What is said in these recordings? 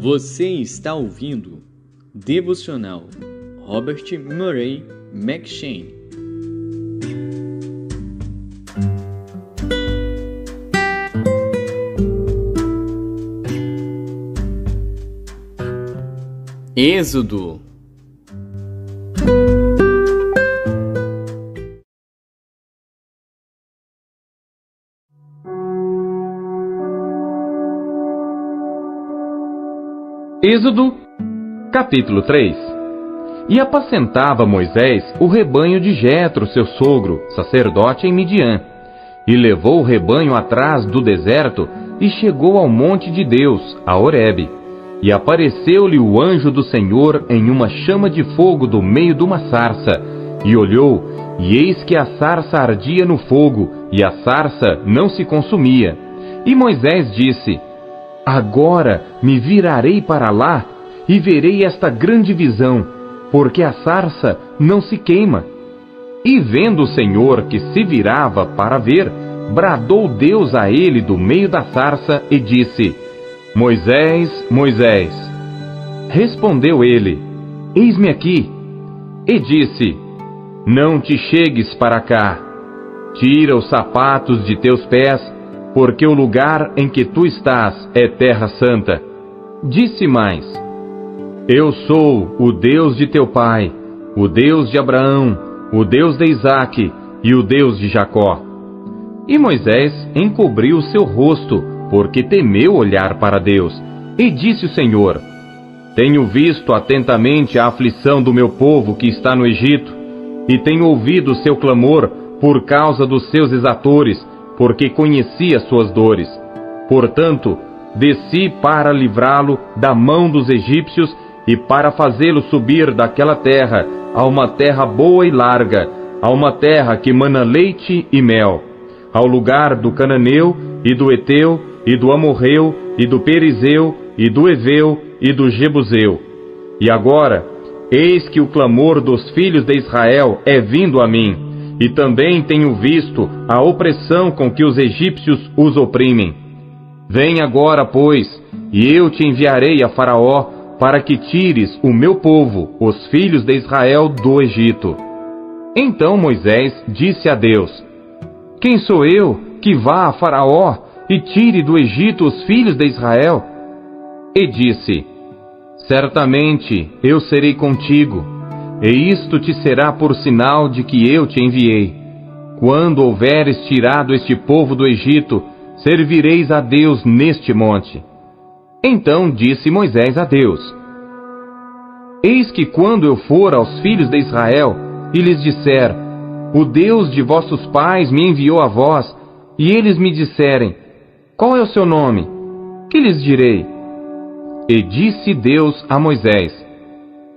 Você está ouvindo Devocional Robert Murray M'Cheyne. Êxodo. Êxodo, capítulo 3. E apacentava Moisés o rebanho de Jetro, seu sogro, sacerdote em Midian. E levou o rebanho atrás do deserto e chegou ao monte de Deus, a Horebe. E apareceu-lhe o anjo do Senhor em uma chama de fogo do meio de uma sarça. E olhou, e eis que a sarça ardia no fogo, e a sarça não se consumia. E Moisés disse: Agora me virarei para lá, e verei esta grande visão, porque a sarça não se queima. E vendo o Senhor que se virava para ver, bradou Deus a ele do meio da sarça, e disse: Moisés, Moisés. Respondeu ele: Eis-me aqui. E disse: Não te chegues para cá. Tira os sapatos de teus pés, porque o lugar em que tu estás é terra santa. Disse mais: Eu sou o Deus de teu pai, o Deus de Abraão, o Deus de Isaque e o Deus de Jacó. E Moisés encobriu o seu rosto, porque temeu olhar para Deus. E disse o Senhor: Tenho visto atentamente a aflição do meu povo que está no Egito, e tenho ouvido o seu clamor por causa dos seus exatores, porque conheci as suas dores. Portanto, desci para livrá-lo da mão dos egípcios e para fazê-lo subir daquela terra a uma terra boa e larga, a uma terra que mana leite e mel, ao lugar do cananeu e do eteu e do amorreu e do perizeu e do eveu e do jebuseu. E agora, eis que o clamor dos filhos de Israel é vindo a mim, e também tenho visto a opressão com que os egípcios os oprimem. Vem agora, pois, e eu te enviarei a Faraó, para que tires o meu povo, os filhos de Israel, do Egito. Então Moisés disse a Deus: Quem sou eu que vá a Faraó e tire do Egito os filhos de Israel? E disse: Certamente eu serei contigo, e isto te será por sinal de que eu te enviei. Quando houveres tirado este povo do Egito, servireis a Deus neste monte. Então disse Moisés a Deus: Eis que quando eu for aos filhos de Israel e lhes disser: O Deus de vossos pais me enviou a vós, e eles me disserem: Qual é o seu nome? Que lhes direi? E disse Deus a Moisés: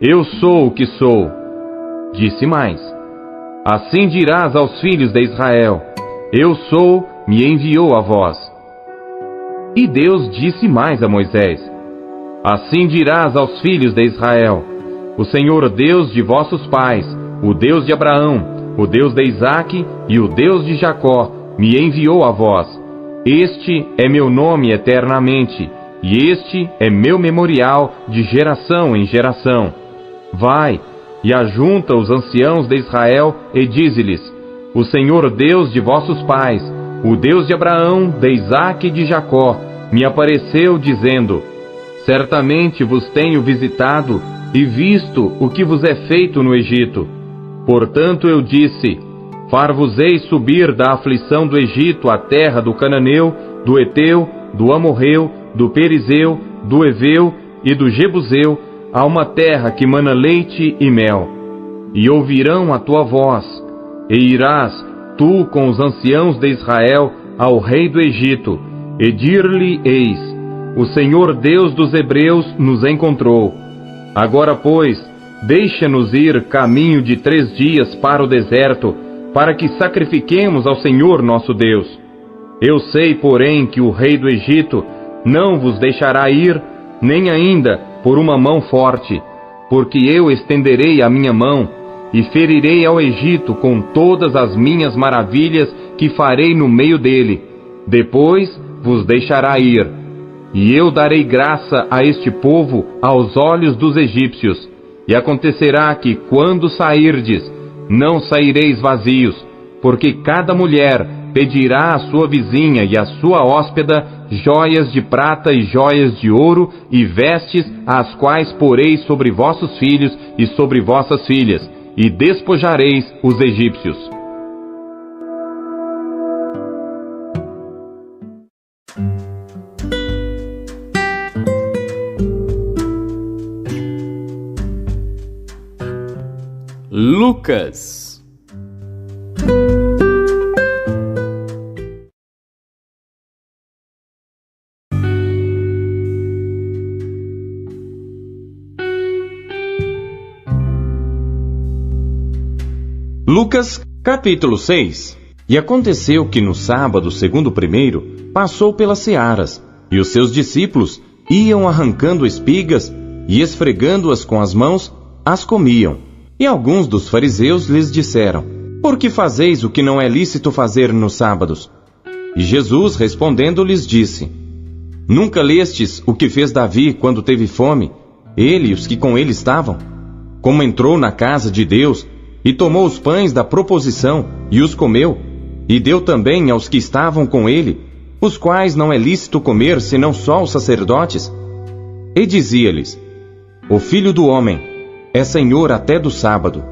Eu sou o que sou. Disse mais: Assim dirás aos filhos de Israel: Eu sou, me enviou a vós. E Deus disse mais a Moisés: Assim dirás aos filhos de Israel: O Senhor Deus de vossos pais, o Deus de Abraão, o Deus de Isaque e o Deus de Jacó, me enviou a vós. Este é meu nome eternamente, e este é meu memorial de geração em geração. Vai, e ajunta os anciãos de Israel, e dize-lhes: O Senhor Deus de vossos pais, o Deus de Abraão, de Isaque e de Jacó, me apareceu, dizendo: Certamente vos tenho visitado e visto o que vos é feito no Egito. Portanto eu disse: Far-vos-ei subir da aflição do Egito à terra do cananeu, do eteu, do amorreu, do perizeu, do eveu e do jebuseu, a uma terra que mana leite e mel. E ouvirão a tua voz, e irás, tu com os anciãos de Israel, ao rei do Egito, e dir-lhe-eis: O Senhor Deus dos Hebreus nos encontrou. Agora, pois, deixa-nos ir caminho de 3 dias para o deserto, para que sacrifiquemos ao Senhor nosso Deus. Eu sei, porém, que o rei do Egito não vos deixará ir, nem ainda por uma mão forte, porque eu estenderei a minha mão e ferirei ao Egito com todas as minhas maravilhas que farei no meio dele. Depois vos deixará ir. E eu darei graça a este povo aos olhos dos egípcios. E acontecerá que, quando sairdes, não saireis vazios, porque cada mulher pedirá à sua vizinha e à sua hóspeda joias de prata e joias de ouro e vestes, as quais poreis sobre vossos filhos e sobre vossas filhas, e despojareis os egípcios. Lucas. Lucas, capítulo 6. E aconteceu que no sábado, segundo o primeiro, passou pelas searas, e os seus discípulos iam arrancando espigas e esfregando-as com as mãos, as comiam. E alguns dos fariseus lhes disseram: por que fazeis o que não é lícito fazer nos sábados? E Jesus, respondendo, lhes disse: nunca lestes o que fez Davi quando teve fome, ele e os que com ele estavam? Como entrou na casa de Deus, e tomou os pães da proposição, e os comeu, e deu também aos que estavam com ele, os quais não é lícito comer, senão só os sacerdotes? E dizia-lhes: o Filho do Homem é Senhor até do sábado.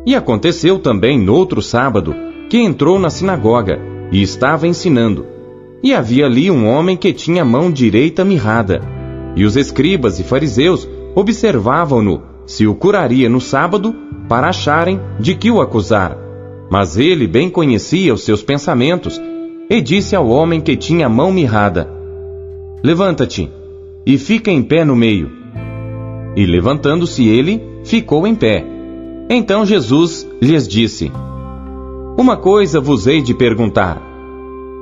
E aconteceu também noutro sábado, que entrou na sinagoga, e estava ensinando. E havia ali um homem que tinha a mão direita mirrada. E os escribas e fariseus observavam-no, se o curaria no sábado, para acharem de que o acusar. Mas ele bem conhecia os seus pensamentos, e disse ao homem que tinha a mão mirrada: levanta-te, e fica em pé no meio. E levantando-se ele, ficou em pé. Então Jesus lhes disse: uma coisa vos hei de perguntar.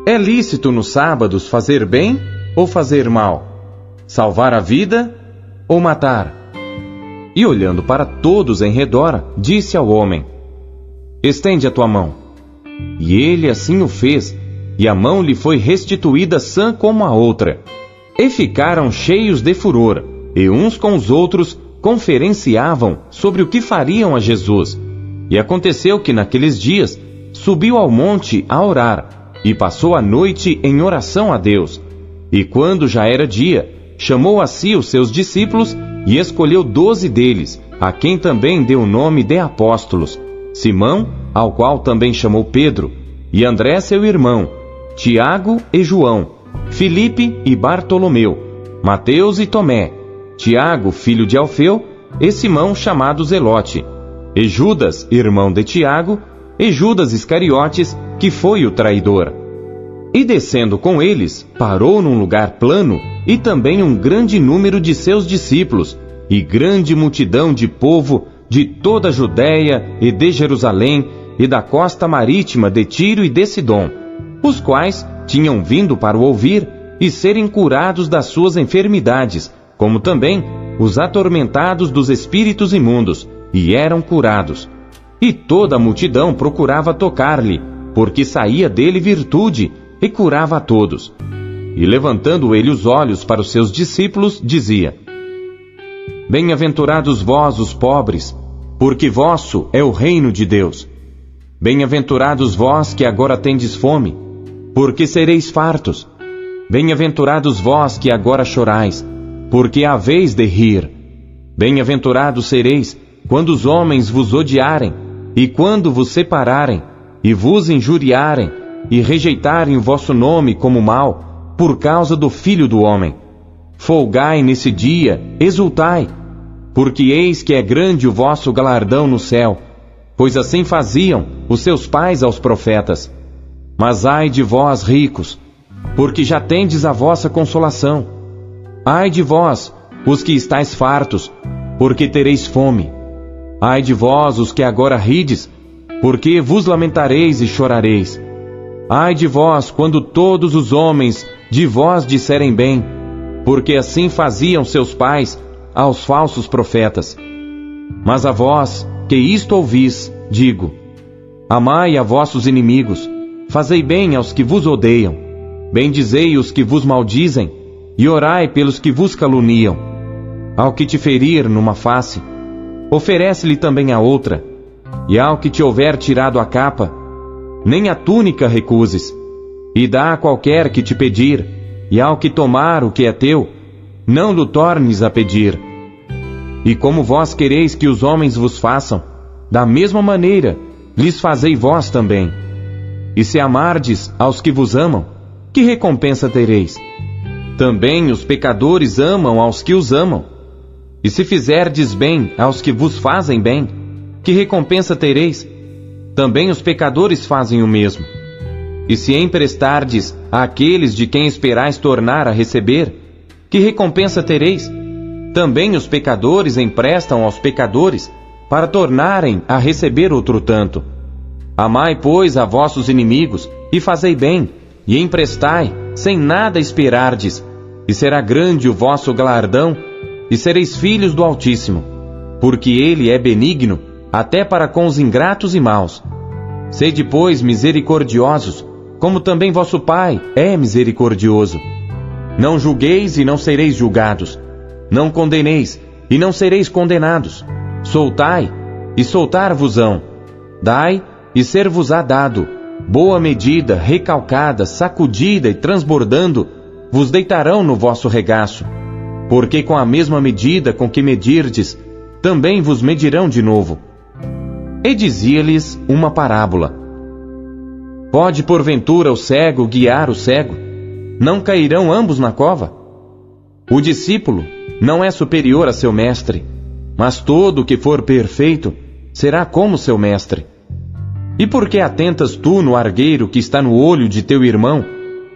É lícito nos sábados fazer bem ou fazer mal? Salvar a vida ou matar? E olhando para todos em redor, disse ao homem: estende a tua mão. E ele assim o fez, e a mão lhe foi restituída sã como a outra. E ficaram cheios de furor, e uns com os outros conferenciavam sobre o que fariam a Jesus. E aconteceu que naqueles dias subiu ao monte a orar, e passou a noite em oração a Deus. E quando já era dia, chamou a si os seus discípulos, e escolheu 12 deles, a quem também deu o nome de apóstolos: Simão, ao qual também chamou Pedro, e André seu irmão, Tiago e João, Filipe e Bartolomeu, Mateus e Tomé, Tiago, filho de Alfeu, e Simão chamado Zelote, e Judas, irmão de Tiago, e Judas Iscariotes, que foi o traidor. E descendo com eles, parou num lugar plano, e também um grande número de seus discípulos, e grande multidão de povo de toda a Judéia e de Jerusalém, e da costa marítima de Tiro e de Sidom, os quais tinham vindo para o ouvir e serem curados das suas enfermidades, como também os atormentados dos espíritos imundos, e eram curados. E toda a multidão procurava tocar-lhe, porque saía dele virtude, e curava a todos. E levantando ele os olhos para os seus discípulos, dizia: bem-aventurados vós os pobres, porque vosso é o reino de Deus. Bem-aventurados vós que agora tendes fome, porque sereis fartos. Bem-aventurados vós que agora chorais, porque haveis de rir. Bem-aventurados sereis quando os homens vos odiarem, e quando vos separarem, e vos injuriarem, e rejeitarem o vosso nome como mal, por causa do Filho do Homem. Folgai nesse dia, exultai, porque eis que é grande o vosso galardão no céu, pois assim faziam os seus pais aos profetas. Mas ai de vós, ricos, porque já tendes a vossa consolação. Ai de vós, os que estáis fartos, porque tereis fome. Ai de vós, os que agora rides, porque vos lamentareis e chorareis. Ai de vós, quando todos os homens de vós disserem bem, porque assim faziam seus pais aos falsos profetas. Mas a vós, que isto ouvis, digo: amai a vossos inimigos, fazei bem aos que vos odeiam, bendizei os que vos maldizem, e orai pelos que vos caluniam. Ao que te ferir numa face, oferece-lhe também a outra, e ao que te houver tirado a capa, nem a túnica recuses, e dá a qualquer que te pedir, e ao que tomar o que é teu, não lhe tornes a pedir. E como vós quereis que os homens vos façam, da mesma maneira lhes fazei vós também. E se amardes aos que vos amam, que recompensa tereis? Também os pecadores amam aos que os amam. E se fizerdes bem aos que vos fazem bem, que recompensa tereis? Também os pecadores fazem o mesmo. E se emprestardes àqueles de quem esperais tornar a receber, que recompensa tereis? Também os pecadores emprestam aos pecadores, para tornarem a receber outro tanto. Amai, pois, a vossos inimigos, e fazei bem, e emprestai, sem nada esperardes, e será grande o vosso galardão, e sereis filhos do Altíssimo, porque Ele é benigno, até para com os ingratos e maus. Sede, pois, misericordiosos, como também vosso Pai é misericordioso. Não julgueis e não sereis julgados. Não condeneis e não sereis condenados. Soltai e soltar-vos-ão. Dai e ser-vos-á dado. Boa medida, recalcada, sacudida e transbordando, vos deitarão no vosso regaço. Porque com a mesma medida com que medirdes, também vos medirão de novo. E dizia-lhes uma parábola. Pode porventura o cego guiar o cego? Não cairão ambos na cova? O discípulo não é superior a seu mestre, mas todo o que for perfeito será como seu mestre. E por que atentas tu no argueiro que está no olho de teu irmão,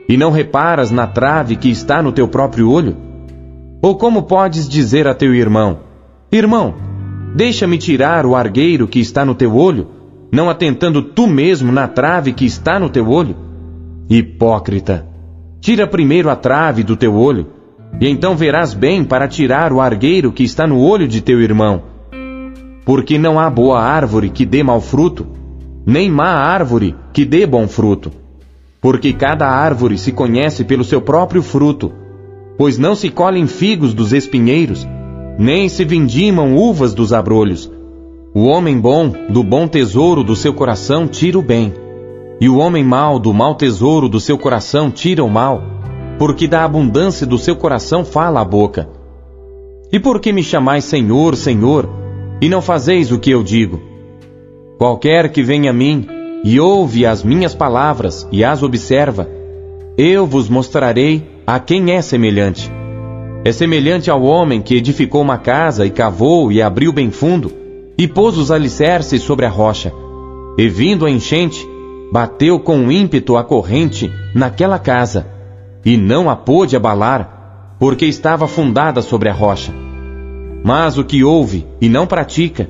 e não reparas na trave que está no teu próprio olho? Ou como podes dizer a teu irmão: Irmão, deixa-me tirar o argueiro que está no teu olho, não atentando tu mesmo na trave que está no teu olho? Hipócrita! Tira primeiro a trave do teu olho, e então verás bem para tirar o argueiro que está no olho de teu irmão. Porque não há boa árvore que dê mau fruto, nem má árvore que dê bom fruto. Porque cada árvore se conhece pelo seu próprio fruto, pois não se colhem figos dos espinheiros, nem se vindimam uvas dos abrolhos. O homem bom, do bom tesouro do seu coração, tira o bem, e o homem mau, do mau tesouro do seu coração, tira o mal, porque da abundância do seu coração fala a boca. E por que me chamais Senhor, Senhor, e não fazeis o que eu digo? Qualquer que venha a mim, e ouve as minhas palavras, e as observa, eu vos mostrarei a quem é semelhante. É semelhante ao homem que edificou uma casa, e cavou, e abriu bem fundo, e pôs os alicerces sobre a rocha. E vindo a enchente, bateu com ímpeto a corrente naquela casa, e não a pôde abalar, porque estava fundada sobre a rocha. Mas o que ouve e não pratica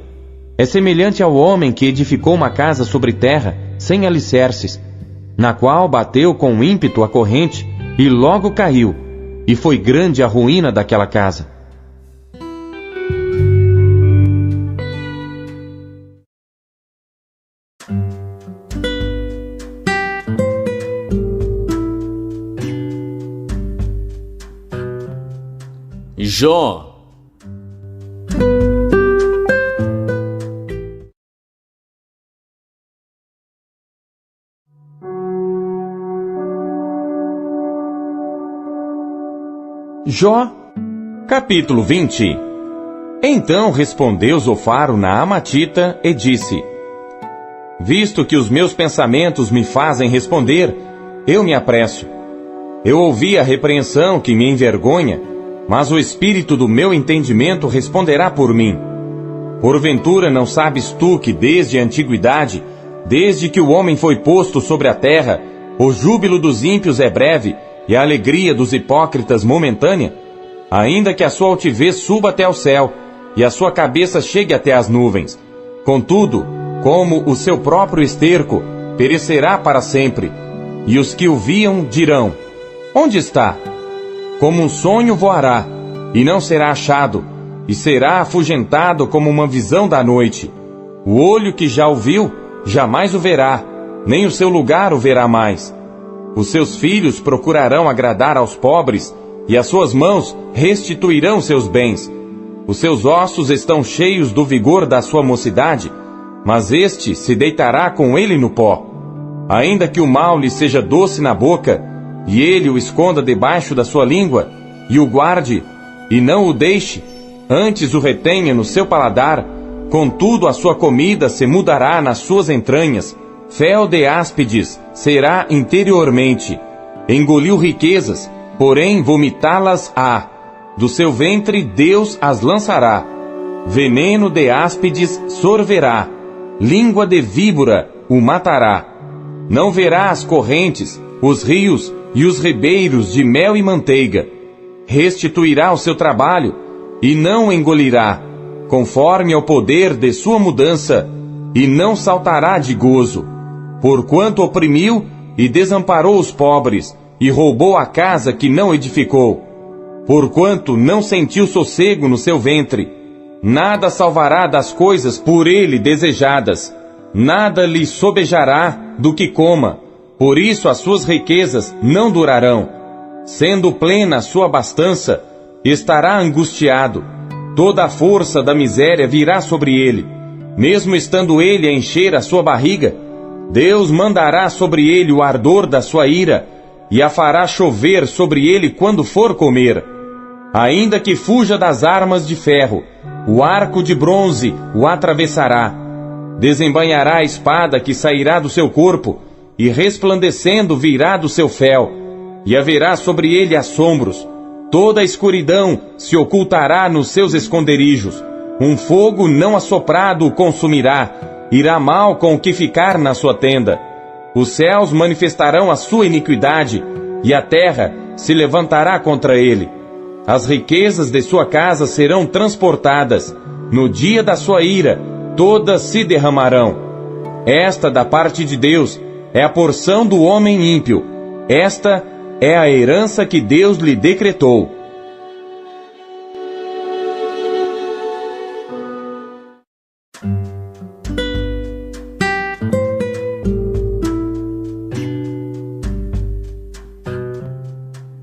é semelhante ao homem que edificou uma casa sobre terra, sem alicerces, na qual bateu com ímpeto a corrente, e logo caiu, e foi grande a ruína daquela casa. Jó. Jó, capítulo 20. Então respondeu Zofar na Amatita e disse: Visto que os meus pensamentos me fazem responder, eu me apresso. Eu ouvi a repreensão que me envergonha, mas o espírito do meu entendimento responderá por mim. Porventura não sabes tu que desde a antiguidade, desde que o homem foi posto sobre a terra, o júbilo dos ímpios é breve, e a alegria dos hipócritas momentânea? Ainda que a sua altivez suba até o céu, e a sua cabeça chegue até as nuvens. Contudo, como o seu próprio esterco, perecerá para sempre. E os que o viam dirão: Onde está? Como um sonho voará, e não será achado, e será afugentado como uma visão da noite. O olho que já o viu, jamais o verá, nem o seu lugar o verá mais. Os seus filhos procurarão agradar aos pobres, e as suas mãos restituirão seus bens. Os seus ossos estão cheios do vigor da sua mocidade, mas este se deitará com ele no pó. Ainda que o mal lhe seja doce na boca, e ele o esconda debaixo da sua língua, e o guarde, e não o deixe, antes o retenha no seu paladar, contudo a sua comida se mudará nas suas entranhas, fel de áspides será interiormente. Engoliu riquezas, porém vomitá-las-á. Do seu ventre Deus as lançará. Veneno de áspides sorverá. Língua de víbora o matará. Não verá as correntes, os rios e os ribeiros de mel e manteiga. Restituirá o seu trabalho e não engolirá, conforme ao poder de sua mudança, e não saltará de gozo. Porquanto oprimiu e desamparou os pobres, e roubou a casa que não edificou. Porquanto não sentiu sossego no seu ventre, nada salvará das coisas por ele desejadas, nada lhe sobejará do que coma, por isso as suas riquezas não durarão. Sendo plena a sua abastança, estará angustiado, toda a força da miséria virá sobre ele. Mesmo estando ele a encher a sua barriga, Deus mandará sobre ele o ardor da sua ira, e a fará chover sobre ele quando for comer. Ainda que fuja das armas de ferro, o arco de bronze o atravessará. Desembainhará a espada que sairá do seu corpo, e resplandecendo virá do seu fel, e haverá sobre ele assombros. Toda a escuridão se ocultará nos seus esconderijos. Um fogo não assoprado o consumirá, irá mal com o que ficar na sua tenda. Os céus manifestarão a sua iniquidade, e a terra se levantará contra ele. As riquezas de sua casa serão transportadas. No dia da sua ira, todas se derramarão. Esta, da parte de Deus, é a porção do homem ímpio. Esta é a herança que Deus lhe decretou.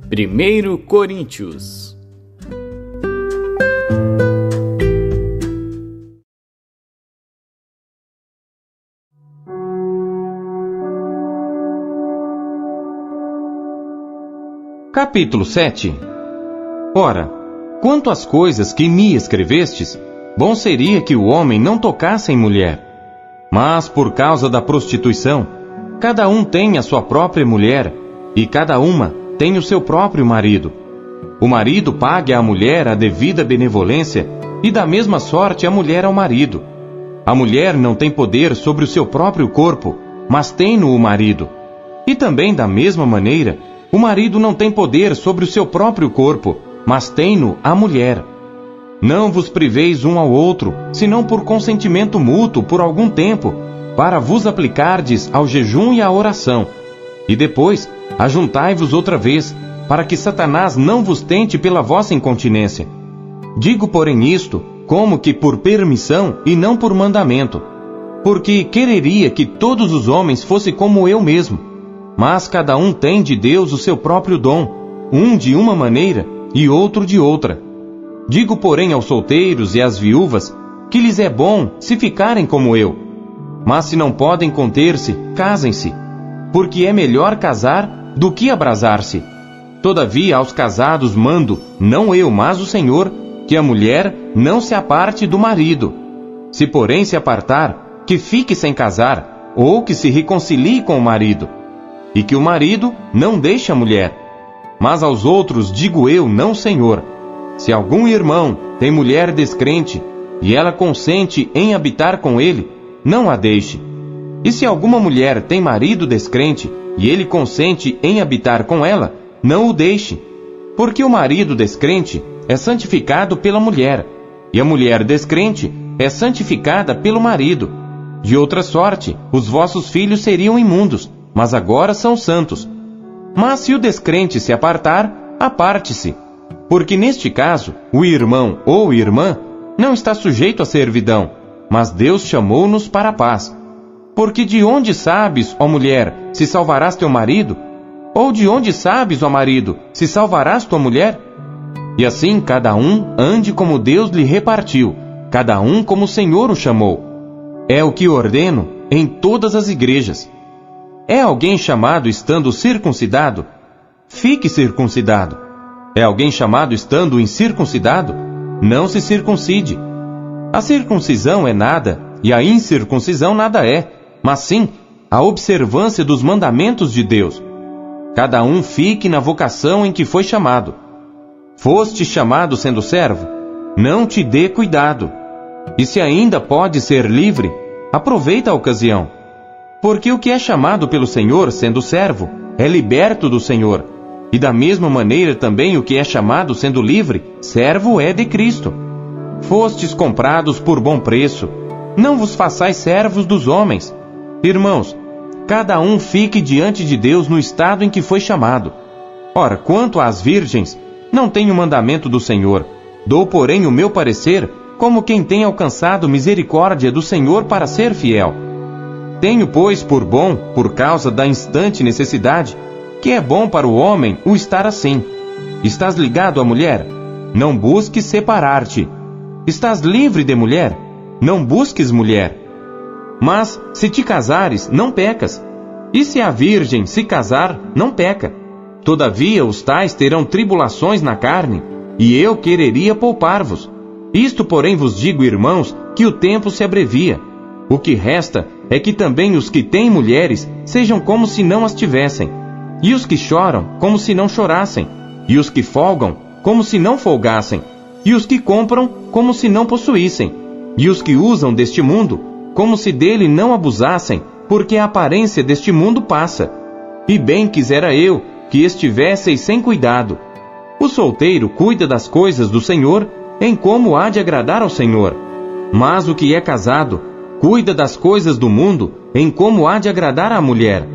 Primeiro Coríntios. Capítulo 7. Ora, quanto às coisas que me escrevestes, bom seria que o homem não tocasse em mulher. Mas por causa da prostituição, cada um tem a sua própria mulher, e cada uma tem o seu próprio marido. O marido pague à mulher a devida benevolência, e da mesma sorte a mulher ao marido. A mulher não tem poder sobre o seu próprio corpo, mas tem-no o marido. E também da mesma maneira, o marido não tem poder sobre o seu próprio corpo, mas tem-no a mulher. Não vos priveis um ao outro, senão por consentimento mútuo por algum tempo, para vos aplicardes ao jejum e à oração. E depois, ajuntai-vos outra vez, para que Satanás não vos tente pela vossa incontinência. Digo, porém, isto, como que por permissão e não por mandamento, porque quereria que todos os homens fossem como eu mesmo. Mas cada um tem de Deus o seu próprio dom, um de uma maneira e outro de outra. Digo, porém, aos solteiros e às viúvas, que lhes é bom se ficarem como eu. Mas se não podem conter-se, casem-se, porque é melhor casar do que abrasar-se. Todavia aos casados mando, não eu, mas o Senhor, que a mulher não se aparte do marido. Se porém se apartar, que fique sem casar, ou que se reconcilie com o marido. E que o marido não deixe a mulher. Mas aos outros digo eu, não Senhor, se algum irmão tem mulher descrente, e ela consente em habitar com ele, não a deixe. E se alguma mulher tem marido descrente, e ele consente em habitar com ela, não o deixe. Porque o marido descrente é santificado pela mulher, e a mulher descrente é santificada pelo marido. De outra sorte, os vossos filhos seriam imundos, mas agora são santos. Mas se o descrente se apartar, aparte-se. Porque neste caso, o irmão ou irmã não está sujeito à servidão, mas Deus chamou-nos para a paz. Porque de onde sabes, ó mulher, se salvarás teu marido? Ou de onde sabes, ó marido, se salvarás tua mulher? E assim cada um ande como Deus lhe repartiu, cada um como o Senhor o chamou. É o que ordeno em todas as igrejas. É alguém chamado estando circuncidado? Fique circuncidado. É alguém chamado estando incircuncidado? Não se circuncide. A circuncisão é nada, e a incircuncisão nada é, mas sim a observância dos mandamentos de Deus. Cada um fique na vocação em que foi chamado. Foste chamado sendo servo? Não te dê cuidado. E se ainda pode ser livre, aproveita a ocasião. Porque o que é chamado pelo Senhor sendo servo, é liberto do Senhor. E da mesma maneira também o que é chamado sendo livre, servo é de Cristo. Fostes comprados por bom preço. Não vos façais servos dos homens. Irmãos, cada um fique diante de Deus no estado em que foi chamado. Ora, quanto às virgens, não tenho mandamento do Senhor. Dou, porém, o meu parecer, como quem tem alcançado misericórdia do Senhor para ser fiel. Tenho, pois, por bom, por causa da instante necessidade, que é bom para o homem o estar assim. Estás ligado à mulher? Não busques separar-te. Estás livre de mulher? Não busques mulher. Mas, se te casares, não pecas. E se a virgem se casar, não peca. Todavia os tais terão tribulações na carne, e eu quereria poupar-vos. Isto, porém, vos digo, irmãos, que o tempo se abrevia. O que resta é que também os que têm mulheres sejam como se não as tivessem, e os que choram, como se não chorassem, e os que folgam, como se não folgassem, e os que compram, como se não possuíssem, e os que usam deste mundo, como se dele não abusassem, porque a aparência deste mundo passa. E bem quisera eu que estivesseis sem cuidado. O solteiro cuida das coisas do Senhor, em como há de agradar ao Senhor. Mas o que é casado, cuida das coisas do mundo, em como há de agradar à mulher.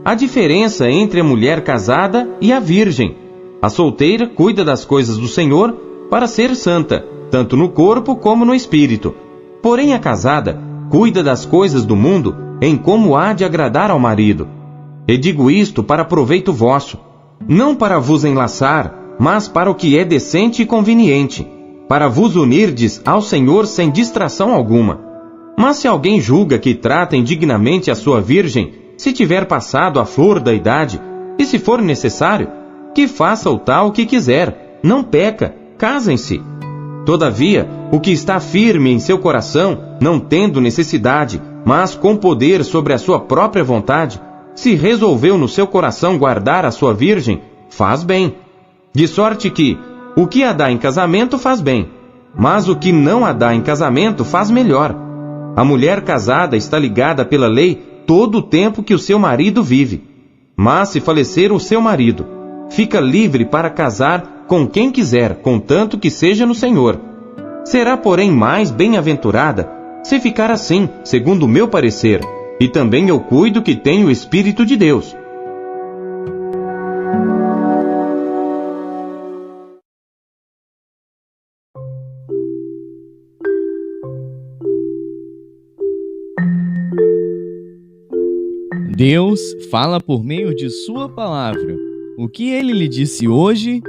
A diferença entre a mulher casada e a virgem. A solteira cuida das coisas do Senhor para ser santa, tanto no corpo como no espírito. Porém a casada cuida das coisas do mundo, em como há de agradar ao marido. E digo isto para proveito vosso, não para vos enlaçar, mas para o que é decente e conveniente, para vos unirdes ao Senhor sem distração alguma. Mas se alguém julga que trata indignamente a sua virgem, se tiver passado a flor da idade, e se for necessário, que faça o tal que quiser, não peca, casem-se. Todavia, o que está firme em seu coração, não tendo necessidade, mas com poder sobre a sua própria vontade, se resolveu no seu coração guardar a sua virgem, faz bem. De sorte que, o que a dá em casamento faz bem, mas o que não a dá em casamento faz melhor. A mulher casada está ligada pela lei todo o tempo que o seu marido vive. Mas se falecer o seu marido, fica livre para casar com quem quiser, contanto que seja no Senhor. Será, porém, mais bem-aventurada se ficar assim, segundo o meu parecer, e também eu cuido que tenho o Espírito de Deus. Deus fala por meio de sua palavra. O que ele lhe disse hoje